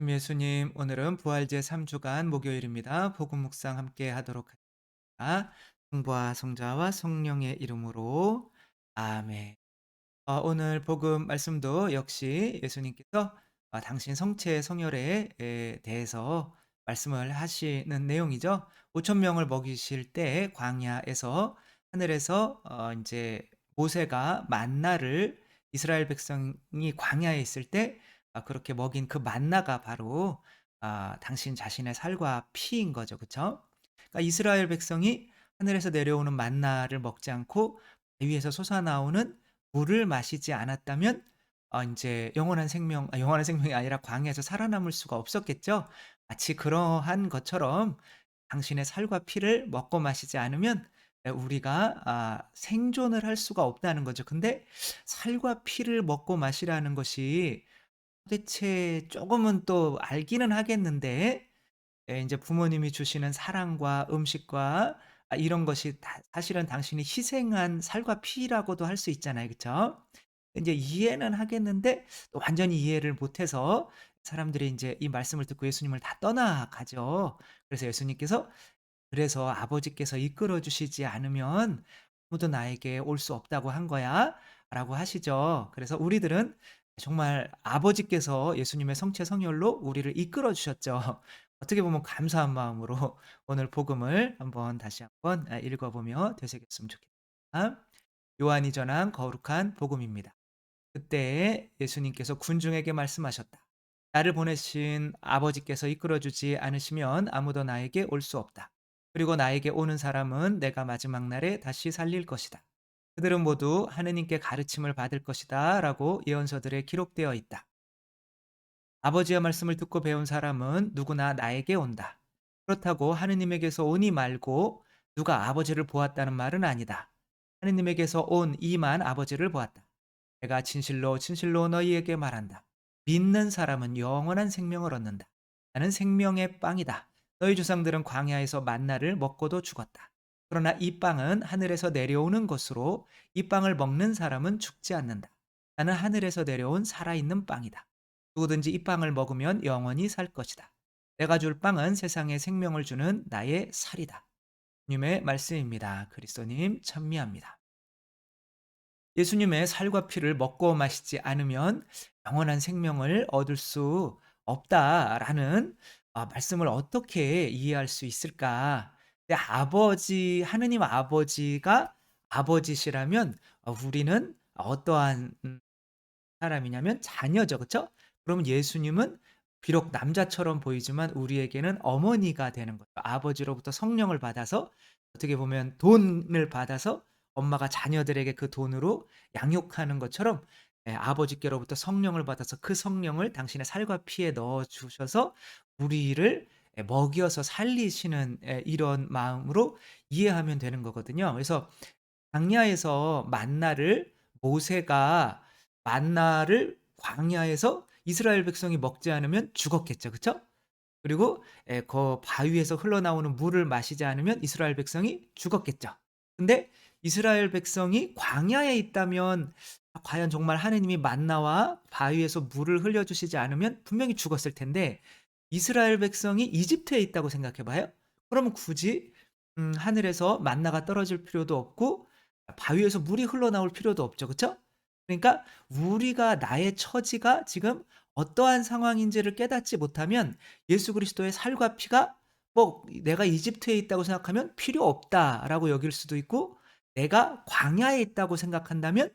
예수님, 오늘은 부활제 3주간 목요일입니다. 복음 묵상 함께 하도록 하겠습니다. 성부와 성자와 성령의 이름으로 아멘. 오늘 복음 말씀도 역시 예수님께서 당신 성체 성혈에 대해서 말씀을 하시는 내용이죠. 5천 명을 먹이실 때 광야에서 하늘에서 이제 모세가 만나를 이스라엘 백성이 광야에 있을 때 그렇게 먹인 그 만나가 바로 당신 자신의 살과 피인 거죠. 그렇죠? 그러니까 이스라엘 백성이 하늘에서 내려오는 만나를 먹지 않고 위에서 솟아나오는 물을 마시지 않았다면 인제 영원한 생명이 아니라 광야에서 살아남을 수가 없었겠죠. 마치 그러한 것처럼 당신의 살과 피를 먹고 마시지 않으면 우리가 생존을 할 수가 없다는 거죠. 근데 살과 피를 먹고 마시라는 것이 도대체 쪼금은 또 알기는 하겠는데 인제 부모님이 주시는 사랑과 음식과 이런 것이 다 사실은 당신이 희생한 살과 피라고도 할 수 있잖아요. 그쵸? 인제 이해는 하겠는데 또 완전히 이해를 못해서 사람들이 인제 이 말씀을 듣고 예수님을 다 떠나가죠. 그래서 예수님께서 "그래서 아버지께서 이끌어 주시지 않으면 아무도 나에게 올 수 없다고 한 거야."라고 하시죠. 그래서 우리들은 정말 아버지께서 예수님의 성체 성혈로 우리를 이끌어 주셨죠. 어떻게 보면 감사한 마음으로 오늘 복음을 다시 한번 읽어 보며 되새겼으면 좋겠습니다. 요한이 전한 거룩한 복음입니다. 그때 예수님께서 군중에게 말씀하셨다. 나를 보내신 아버지께서 이끌어 주지 않으시면 아무도 나에게 올 수 없다. 그리고 나에게 오는 사람은 내가 마지막 날에 다시 살릴 것이다. 그들은 모두 하느님께 가르침을 받을 것이다. 라고 예언서들에 기록되어 있다. 아버지의 말씀을 듣고 배운 사람은 누구나 나에게 온다. 그렇다고 하느님에게서 오니 말고 누가 아버지를 보았다는 말은 아니다. 하느님에게서 온 이만 아버지를 보았다. 내가 진실로 진실로 너희에게 말한다. 믿는 사람은 영원한 생명을 얻는다. 나는 생명의 빵이다. 너희 조상들은 광야에서 만나를 먹고도 죽었다. 그러나 이 빵은 하늘에서 내려오는 것으로 이 빵을 먹는 사람은 죽지 않는다. 나는 하늘에서 내려온 살아있는 빵이다. 누구든지 이 빵을 먹으면 영원히 살 것이다. 내가 줄 빵은 세상에 생명을 주는 나의 살이다. 주님의 말씀입니다. 그리스도님 찬미합니다. 예수님의 살과 피를 먹고 마시지 않으면 영원한 생명을 얻을 수 없다라는 말씀을 어떻게 이해할 수 있을까? 근데 하느님 아버지가 아버지시라면 우리는 어떠한 사람이냐면 자녀죠. 그쵸? 그럼 예수님은 비록 남자처럼 보이지만 우리에게는 어머니가 되는 거죠. 아버지로부터 성령을 받아서 어떻게 보면 돈을 받아서 엄마가 자녀들에게 그 돈으로 양육하는 것처럼 아버지께로부터 성령을 받아서 그 성령을 당신의 살과 피에 넣어 주셔서 우리를 먹여서 살리시는 이런 마음으로 이해하면 되는 거거든요. 그래서 광야에서 만나를 광야에서 이스라엘 백성이 먹지 않으면 죽었겠죠. 그쵸? 그리고 그 바위에서 흘러나오는 물을 마시지 않으면 이스라엘 백성이 죽었겠죠. 근데 이스라엘 백성이 광야에 있다면 과연 정말 하느님이 만나와 바위에서 물을 흘려 주시지 않으면 분명히 죽었을 텐데 이스라엘 백성이 이집트에 있다고 생각해 봐요. 그러면 굳이 하늘에서 만나가 떨어질 필요도 없고 바위에서 물이 흘러나올 필요도 없죠. 그쵸? 그러니까 우리가 나의 처지가 지금 어떠한 상황인지를 깨닫지 못하면 예수 그리스도의 살과 피가 뭐 내가 이집트에 있다고 생각하면 필요 없다라고 여길 수도 있고 내가 광야에 있다고 생각한다면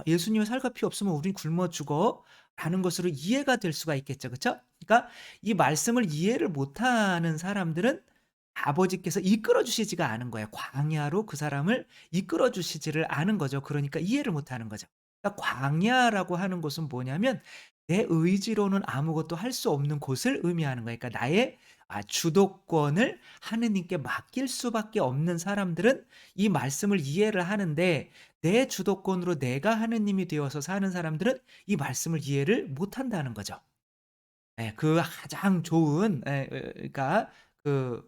예수님의 살과 피 없으면 우린 굶어 죽어라는 것으로 이해가 될 수가 있겠죠. 그쵸? 그러니까 이 말씀을 이해를 못하는 사람들은 아버지께서 이끌어 주시지가 않은 거예요. 광야로 그 사람을 이끌어 주시지를 않은 거죠. 그러니까 이해를 못하는 거죠. 그러니까 광야라고 하는 곳은 뭐냐면 내 의지로는 아무것도 할 수 없는 곳을 의미하는 거예요. 그러니까 나의 주도권을 하느님께 맡길 수밖에 없는 사람들은 이 말씀을 이해를 하는데 내 주도권으로 내가 하느님이 되어서 사는 사람들은 이 말씀을 이해를 못한다는 거죠. 그 가장 좋은 그러니까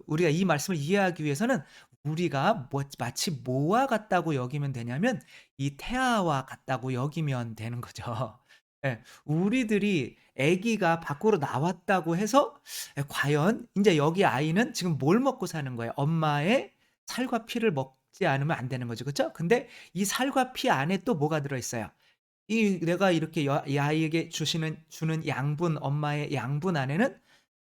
우리가 이 말씀을 이해하기 위해서는 우리가 마치 뭐와 같다고 여기면 되냐면 이 태아와 같다고 여기면 되는 거죠. 예. 우리들이 아기가 밖으로 나왔다고 해서 과연 인제 여기 아이는 지금 뭘 먹고 사는 거예요? 엄마의 살과 피를 먹지 않으면 안 되는 거죠. 그쵸? 근데 이 살과 피 안에 또 뭐가 들어 있어요? 이 내가 이렇게 이 아이에게 주는 양분 엄마의 양분 안에는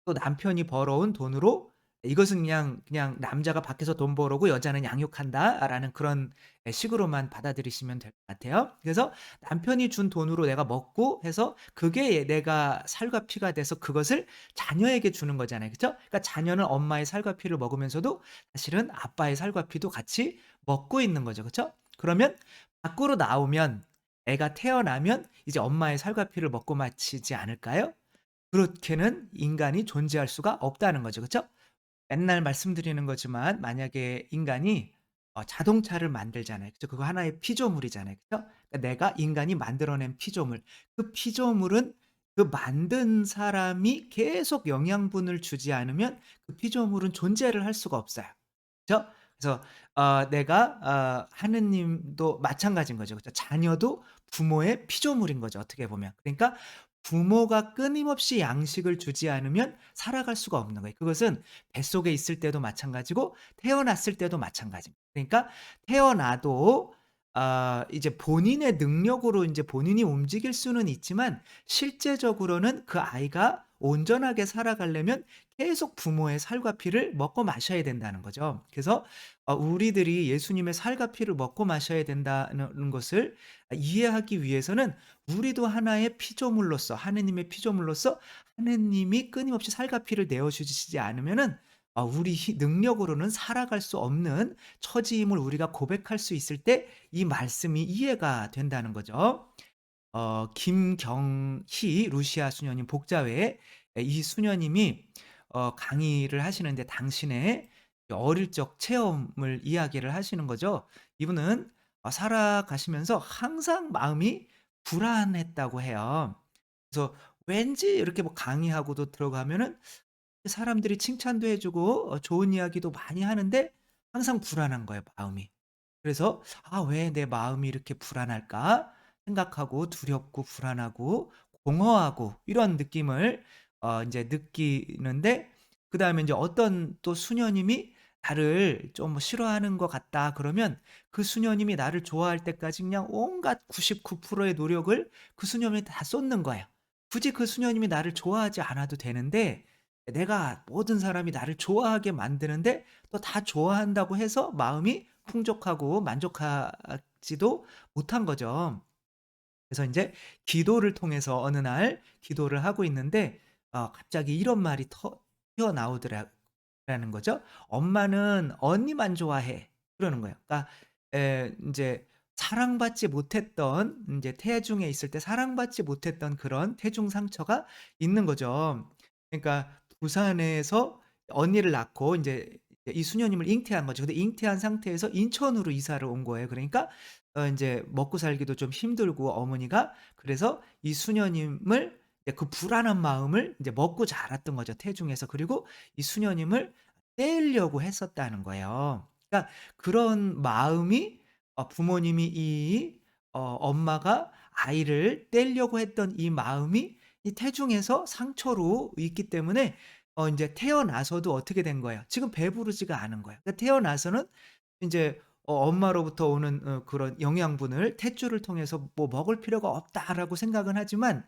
또 남편이 벌어온 돈으로 이것은 그냥 '남자가 밖에서 돈 벌어오고 여자는 양육한다.'라는 그런 식으로만 받아들이시면 될 것 같아요. 그래서 남편이 준 돈으로 내가 먹고 해서 그게 내가 살과 피가 돼서 그것을 자녀에게 주는 거잖아요. 그쵸? 그러니까 자녀는 엄마의 살과 피를 먹으면서도 사실은 아빠의 살과 피도 같이 먹고 있는 거죠. 그쵸? 그러면 밖으로 나오면 애가 태어나면 이제 엄마의 살과 피를 먹고 마치지 않을까요? 그렇게는 인간이 존재할 수가 없다는 거죠. 그쵸? 맨날 말씀드리는 거지만 만약에 인간이 자동차를 만들잖아요. 그죠? 그거 하나의 피조물이잖아요. 그죠? 그러니까 내가 인간이 만들어낸 피조물. 그 피조물은 그 만든 사람이 계속 영양분을 주지 않으면 그 피조물은 존재를 할 수가 없어요. 그죠? 그래서 내가 하느님도 마찬가지인 거죠. 그죠? 자녀도 부모의 피조물인 거죠, 어떻게 보면. 그러니까 부모가 끊임없이 양식을 주지 않으면 살아갈 수가 없는 거예요. 그것은 뱃속에 있을 때도 마찬가지고 태어났을 때도 마찬가지입니다. 그러니까 태어나도 이제 본인의 능력으로 인제 본인이 움직일 수는 있지만 실제적으로는 그 아이가 온전하게 살아가려면 계속 부모의 살과 피를 먹고 마셔야 된다는 거죠. 그래서 우리들이 예수님의 살과 피를 먹고 마셔야 된다는 것을 이해하기 위해서는 우리도 하나의 피조물로서 하느님의 피조물로서 하느님이 끊임없이 살과 피를 내어 주시지 않으면은 우리 능력으로는 살아갈 수 없는 처지임을 우리가 고백할 수 있을 때 이 말씀이 이해가 된다는 거죠. 김경희 루시아 수녀님 복자회에 이 수녀님이 강의를 하시는데 당신의 어릴 적 체험을 이야기를 하시는 거죠. 이분은 살아가시면서 항상 마음이 불안했다고 해요. 그래서 왠지 이렇게 뭐 강의하고도 들어가면은 사람들이 칭찬도 해 주고 좋은 이야기도 많이 하는데 항상 불안한 거예요, 마음이. 그래서 '아 왜 내 마음이 이렇게 불안할까?' 생각하고 두렵고 불안하고 공허하고 이런 느낌을 인제 느끼는데 그다음에 인제 어떤 또 수녀님이 나를 좀 싫어하는 것 같다 그러면 그 수녀님이 나를 좋아할 때까지 그냥 온갖 99%의 노력을 그 수녀님이 다 쏟는 거예요. 굳이 그 수녀님이 나를 좋아하지 않아도 되는데 내가 모든 사람이 나를 좋아하게 만드는데 또 다 좋아한다고 해서 마음이 풍족하고 만족하지도 못한 거죠. 그래서 인제 기도를 통해서 어느 날 기도를 하고 있는데 갑자기 이런 말이 튀어나오더라 라는 거죠. "엄마는 언니만 좋아해." 그러는 거예요. 그러니까 인제 사랑받지 못했던 인제 태중에 있을 때 사랑받지 못했던 그런 태중 상처가 있는 거죠. 그러니까 부산에서 언니를 낳고 인제 이 수녀님을 잉태한 거죠. 근데 잉태한 상태에서 인천으로 이사를 온 거예요. 그러니까 인제 먹고 살기도 좀 힘들고 어머니가 그래서 이 수녀님을 이제 그 불안한 마음을 인제 먹고 자랐던 거죠, 태중에서. 그리고 이 수녀님을 떼려고 했었다는 거예요. 그러니까 그런 마음이 부모님이 엄마가 아이를 떼려고 했던 이 마음이 이 태중에서 상처로 있기 때문에 인제 태어나서도 어떻게 된 거예요? 지금 배부르지가 않은 거예요. 그러니까 태어나서는 인제 엄마로부터 오는 그런 영양분을 탯줄을 통해서 뭐 '먹을 필요가 없다.'라고 생각은 하지만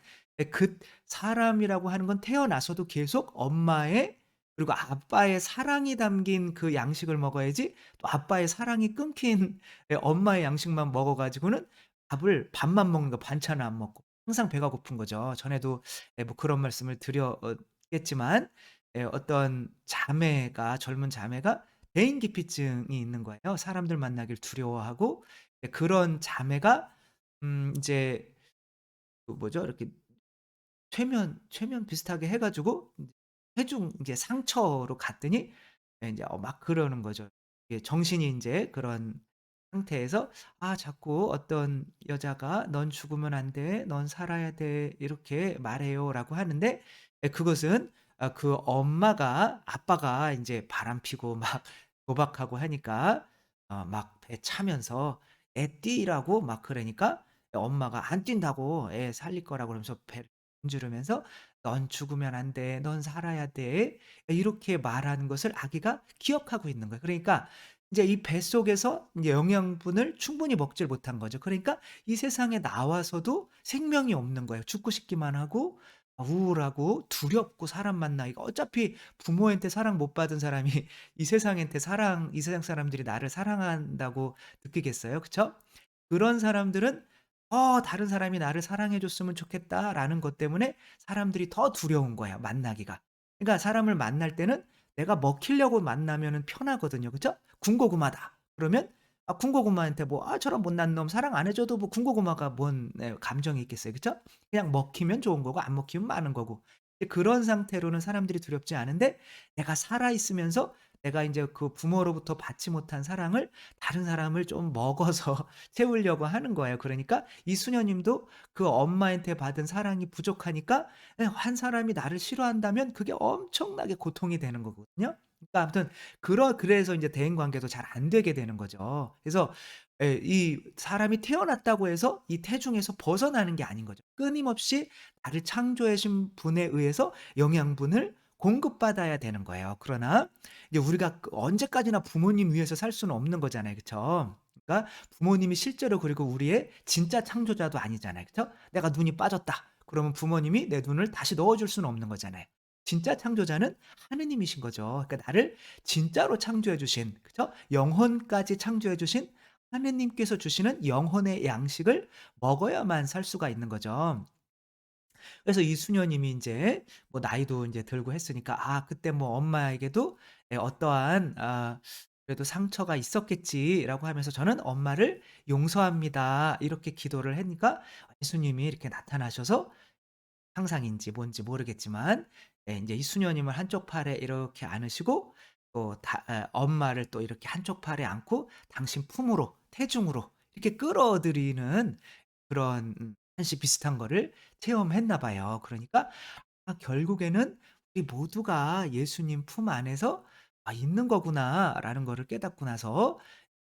그 사람이라고 하는 건 태어나서도 계속 엄마의 그리고 아빠의 사랑이 담긴 그 양식을 먹어야지 또 아빠의 사랑이 끊긴 엄마의 양식만 먹어 가지고는 밥만 먹는 거 반찬을 안 먹고 항상 배가 고픈 거죠. 전에도 뭐 그런 말씀을 겠지만 어떤 자매가 젊은 자매가 대인기피증이 있는 거예요. 사람들 만나길 두려워하고 그런 자매가 인제 그 뭐죠? 이렇게 최면 비슷하게 해 가지고 체중 이제 상처로 갔더니 인제 막 그러는 거죠. 이게 정신이 인제 그런 상태에서 자꾸 어떤 여자가 "넌 죽으면 안 돼. 넌 살아야 돼." 이렇게 말해요라고 하는데 그것은 그 아빠가 인제 바람피고 막 도박하고 하니까 막 배 차면서 "애 띠라고." 막 그러니까 엄마가 안 뛴다고 애 살릴 거라고 그러면서 배를 문지르면서 "넌 죽으면 안 돼. 넌 살아야 돼." 이렇게 말하는 것을 아기가 기억하고 있는 거예요. 그러니까 인제 이 뱃속에서 인제 영양분을 충분히 먹질 못한 거죠. 그러니까 이 세상에 나와서도 생명이 없는 거예요. 죽고 싶기만 하고 우울하고 두렵고 사람 만나기가 어차피 부모한테 사랑 못 받은 사람이 이 세상 사람들이 나를 사랑한다고 느끼겠어요? 그쵸? 그런 사람들은 '다른 사람이 나를 사랑해 줬으면 좋겠다.'라는 것 때문에 사람들이 더 두려운 거예요, 만나기가. 그러니까 사람을 만날 때는 내가 먹히려고 만나면은 편하거든요. 그죠? 군고구마다. 그러면 군고구마한테 뭐 저런 못난 놈 사랑 안 해 줘도 뭐 군고구마가 뭔 감정이 있겠어요. 그죠? 그냥 먹히면 좋은 거고 안 먹히면 마는 거고. 그런 상태로는 사람들이 두렵지 않은데 내가 살아 있으면서 내가 인제 그 부모로부터 받지 못한 사랑을 다른 사람을 좀 먹어서 채우려고 하는 거예요. 그러니까 이 수녀님도 그 엄마한테 받은 사랑이 부족하니까 한 사람이 나를 싫어한다면 그게 엄청나게 고통이 되는 거거든요. 그러니까 아무튼 그래서 인제 대인 관계도 잘 안 되게 되는 거죠. 그래서 이 사람이 태어났다고 해서 이 태중에서 벗어나는 게 아닌 거죠. 끊임없이 나를 창조해 신 분에 의해서 영양분을 공급받아야 되는 거예요. 그러나 이제 우리가 언제까지나 부모님 위해서 살 수는 없는 거잖아요. 그쵸? 그러니까 부모님이 실제로 그리고 우리의 진짜 창조자도 아니잖아요. 그쵸? 내가 눈이 빠졌다. 그러면 부모님이 내 눈을 다시 넣어 줄 수는 없는 거잖아요. 진짜 창조자는 하느님이신 거죠. 그러니까 나를 진짜로 창조해 주신 그쵸? 영혼까지 창조해 주신 하느님께서 주시는 영혼의 양식을 먹어야만 살 수가 있는 거죠. 그래서 이 수녀님이 인제 뭐 나이도 인제 들고 했으니까 그때 뭐 엄마에게도 어떠한 그래도 상처가 있었겠지라고 하면서 "저는 엄마를 용서합니다." 이렇게 기도를 하니까 예수님이 이렇게 나타나셔서 상상인지 뭔지 모르겠지만 인제 이 수녀님을 한쪽 팔에 이렇게 안으시고 또 엄마를 또 이렇게 한쪽 팔에 안고 당신 품으로 태중으로 이렇게 끌어들이는 그런 한시 비슷한 거를 체험했나 봐요. 그러니까 결국에는 '우리 모두가 예수님 품 안에서 있는 거구나.'라는 거를 깨닫고 나서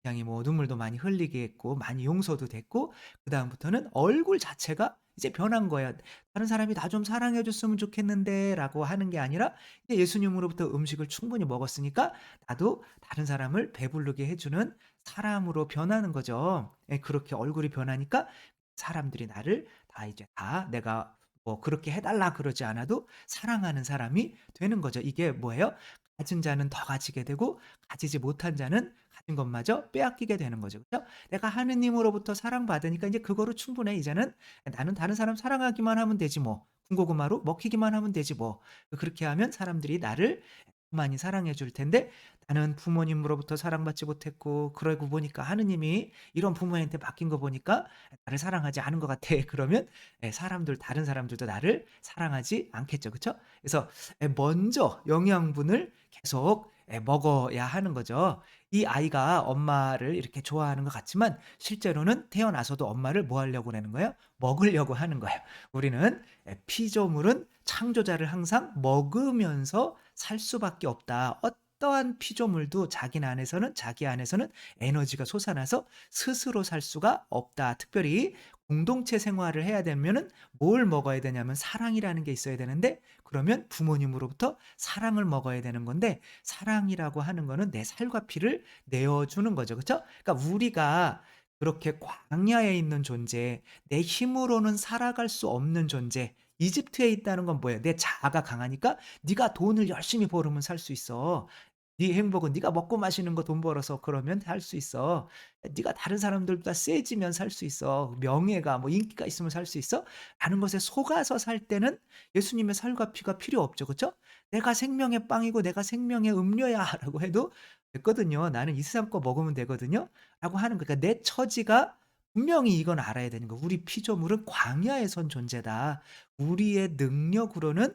굉장히 뭐 눈물도 많이 흘리게 했고 많이 용서도 됐고 그다음부터는 얼굴 자체가 이제 변한 거예요. '다른 사람이 나 좀 사랑해 줬으면 좋겠는데.'라고 하는 게 아니라 이제 예수님으로부터 음식을 충분히 먹었으니까 나도 다른 사람을 배부르게 해 주는 사람으로 변하는 거죠. 그렇게 얼굴이 변하니까 사람들이 나를 다 내가 뭐 그렇게 해 달라 그러지 않아도 사랑하는 사람이 되는 거죠. 이게 뭐예요? 가진 자는 더 가지게 되고 가지지 못한 자는 가진 것마저 빼앗기게 되는 거죠. 그죠? 내가 하느님으로부터 사랑받으니까 이제 그거로 충분해. 이제는 '나는 다른 사람 사랑하기만 하면 되지 뭐. 군고구마로 먹히기만 하면 되지 뭐.' 그렇게 하면 사람들이 나를 많이 사랑해 줄 텐데 나는 부모님으로부터 사랑받지 못했고 그러고 보니까 하느님이 이런 부모한테 맡긴 거 보니까 나를 사랑하지 않은 것 같아. 그러면 다른 사람들도 나를 사랑하지 않겠죠. 그쵸? 그래서 먼저 영양분을 계속 먹어야 하는 거죠. 이 아이가 엄마를 이렇게 좋아하는 것 같지만 실제로는 태어나서도 엄마를 뭐 하려고 그러는 거예요? 먹으려고 하는 거예요. 우리는 피조물은 창조자를 항상 먹으면서 살 수밖에 없다. 어떠한 피조물도 자기 안에서는 에너지가 솟아나서 스스로 살 수가 없다. 특별히 공동체 생활을 해야 되면은 뭘 먹어야 되냐면 사랑이라는 게 있어야 되는데 그러면 부모님으로부터 사랑을 먹어야 되는 건데 사랑이라고 하는 거는 내 살과 피를 내어 주는 거죠. 그쵸? 그러니까 우리가 그렇게 광야에 있는 존재, 내 힘으로는 살아갈 수 없는 존재, 이집트에 있다는 건 뭐예요? 내 자아가 강하니까 네가 돈을 열심히 벌으면 살 수 있어. 네 행복은 네가 먹고 마시는 거 돈 벌어서 그러면 살 수 있어. 네가 다른 사람들보다 세지면 살 수 있어. 명예가 뭐 인기가 있으면 살 수 있어. 라는 것에 속아서 살 때는 예수님의 살과 피가 필요 없죠. 그쵸? "내가 생명의 빵이고 내가 생명의 음료야."라고 해도 됐거든요. "나는 이 세상 거 먹으면 되거든요." 라고 하는 거. 그러니까 내 처지가 분명히 이건 알아야 되는 거. '우리 피조물은 광야에 선 존재다. 우리의 능력으로는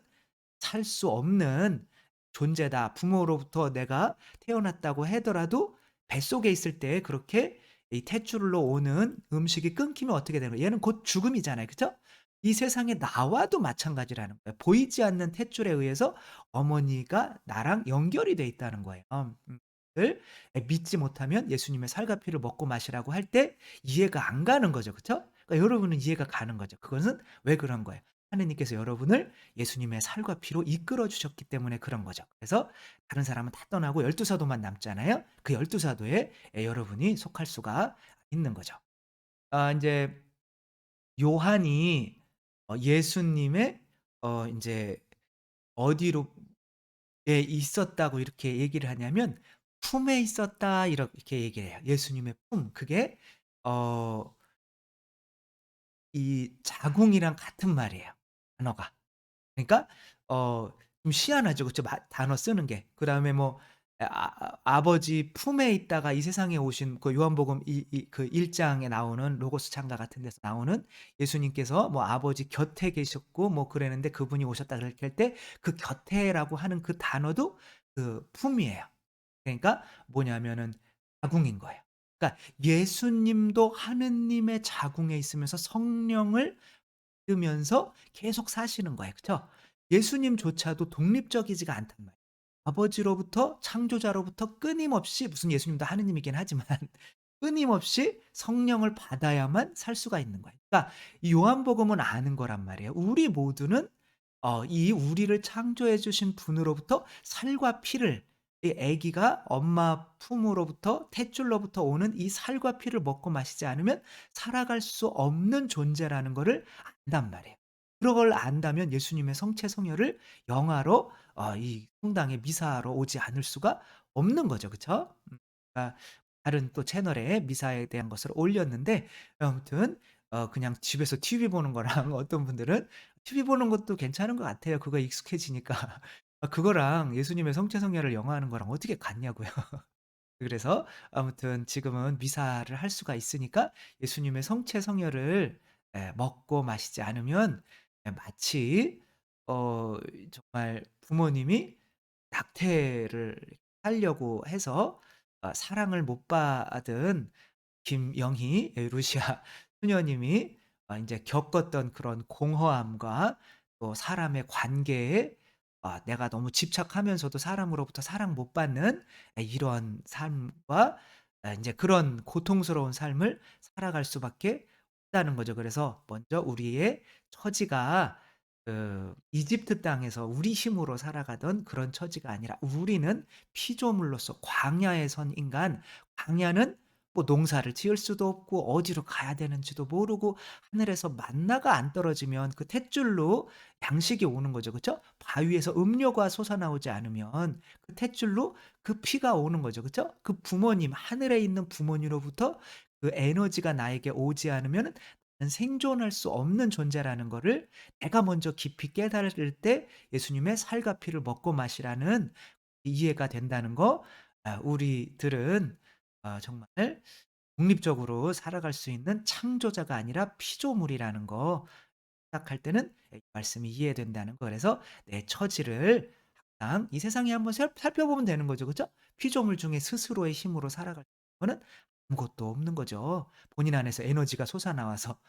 살 수 없는 존재다. 부모로부터 내가 태어났다고 하더라도 뱃속에 있을 때 그렇게 이 탯줄로 오는 음식이 끊기면 어떻게 되는 거예요? 얘는 곧 죽음이잖아요. 그죠? 이 세상에 나와도 마찬가지라는 거예요. 보이지 않는 탯줄에 의해서 어머니가 나랑 연결이 돼 있다는 거예요. 을 믿지 못하면 예수님의 살과 피를 먹고 마시라고 할 때 이해가 안 가는 거죠. 그쵸? 그러니까 여러분은 이해가 가는 거죠. 그것은 왜 그런 거예요? 하느님께서 여러분을 예수님의 살과 피로 이끌어 주셨기 때문에 그런 거죠. 그래서 다른 사람은 다 떠나고 12 사도만 남잖아요. 그 12 사도에 여러분이 속할 수가 있는 거죠. 인제 요한이 예수님의 인제 어디로 에 있었다고 이렇게 얘기를 하냐면 "품에 있었다." 이렇게 얘기를 해요. 예수님의 품. 그게 어 이 자궁이랑 같은 말이에요, 단어가. 그러니까 좀 희한하죠. 그쵸? 단어 쓰는 게. 그다음에 뭐 아버지 품에 있다가 이 세상에 오신 그 요한복음 그 1 장에 나오는 로고스 창가 같은 데서 나오는 예수님께서 뭐 아버지 곁에 계셨고 뭐 그랬는데 그분이 오셨다 그렇게 할 때 그 곁에라고 하는 그 단어도 그 품이에요. 그러니까 뭐냐면은 자궁인 거예요. 그러니까 예수님도 하느님의 자궁에 있으면서 성령을 받으면서 계속 사시는 거예요. 그쵸? 예수님조차도 독립적이지가 않단 말이에요. 아버지로부터 창조자로부터 끊임없이 무슨 예수님도 하느님이긴 하지만 끊임없이 성령을 받아야만 살 수가 있는 거예요. 그러니까 이 요한복음은 아는 거란 말이에요. 우리 모두는 이 우리를 창조해 주신 분으로부터 살과 피를 이 아기가 엄마 품으로부터 탯줄로부터 오는 이 살과 피를 먹고 마시지 않으면 살아갈 수 없는 존재라는 거를 안단 말이에요. 그걸 안다면 예수님의 성체 성혈을 영화로 이 성당의 미사로 오지 않을 수가 없는 거죠. 그쵸? 그러니까 다른 또 채널에 미사에 대한 것을 올렸는데 아무튼 그냥 집에서 TV 보는 거랑 어떤 분들은 TV 보는 것도 괜찮은 것 같아요. 그거에 익숙해지니까. 그거랑 예수님의 성체 성혈을 영화하는 거랑 어떻게 같냐고요. 그래서 아무튼 지금은 미사를 할 수가 있으니까 예수님의 성체 성혈을 먹고 마시지 않으면 마치 어 정말 부모님이 낙태를 하려고 해서 사랑을 못 받은 김영희 루시아 수녀님이 인제 겪었던 그런 공허함과 또 사람의 관계에 내가 너무 집착하면서도 사람으로부터 사랑 못 받는 이런 삶과 인제 그런 고통스러운 삶을 살아갈 수밖에 없다는 거죠. 그래서 먼저 우리의 처지가 이집트 땅에서 우리 힘으로 살아가던 그런 처지가 아니라 우리는 피조물로서 광야에 선 인간, 광야는 뭐 농사를 지을 수도 없고 어디로 가야 되는지도 모르고 하늘에서 만나가 안 떨어지면 그 탯줄로 양식이 오는 거죠. 그쵸? 바위에서 음료가 솟아나오지 않으면 그 탯줄로 그 피가 오는 거죠. 그쵸? 그 부모님, 하늘에 있는 부모님으로부터 그 에너지가 나에게 오지 않으면은 나는 생존할 수 없는 존재라는 거를 내가 먼저 깊이 깨달을 때 예수님의 살과 피를 먹고 마시라는 이해가 된다는 거, 우리들은 정말 독립적으로 살아갈 수 있는 창조자가 아니라 피조물이라는 거 생각할 때는 이 말씀이 이해된다는 거. 그래서 내 처지를 항상 이 세상에 한번 살펴보면 되는 거죠. 그죠? 피조물 중에 스스로의 힘으로 살아갈 거는 아무것도 없는 거죠. 본인 안에서 에너지가 솟아나와서.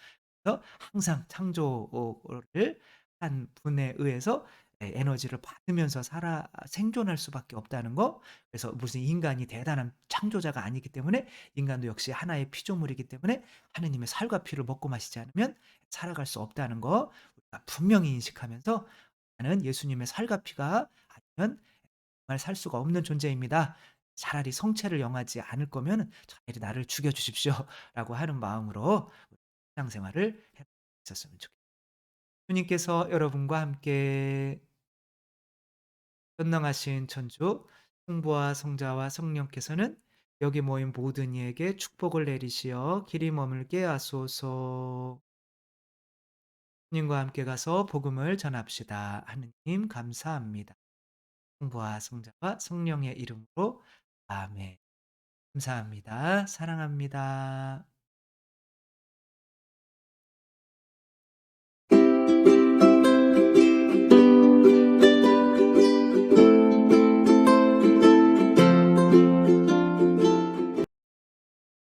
그래서 항상 창조를 한 분에 의해서 에너지를 받으면서 살아 생존할 수밖에 없다는 거. 그래서 무슨 인간이 대단한 창조자가 아니기 때문에 인간도 역시 하나의 피조물이기 때문에 하느님의 살과 피를 먹고 마시지 않으면 살아갈 수 없다는 거 우리가 분명히 인식하면서 '나는 예수님의 살과 피가 아니면 정말 살 수가 없는 존재입니다. 차라리 성체를 영하지 않을 거면 차라리 나를 죽여 주십시오.'라고 하는 마음으로 신앙생활을 해 봤었으면 좋겠습니다. 주님께서 여러분과 함께 전능하신 천주 성부와 성자와 성령께서는 여기 모인 모든 이에게 축복을 내리시어 길이 머물게 하소서. 주님과 함께 가서 복음을 전합시다. 하느님 감사합니다. 성부와 성자와 성령의 이름으로 아멘. 감사합니다. 사랑합니다.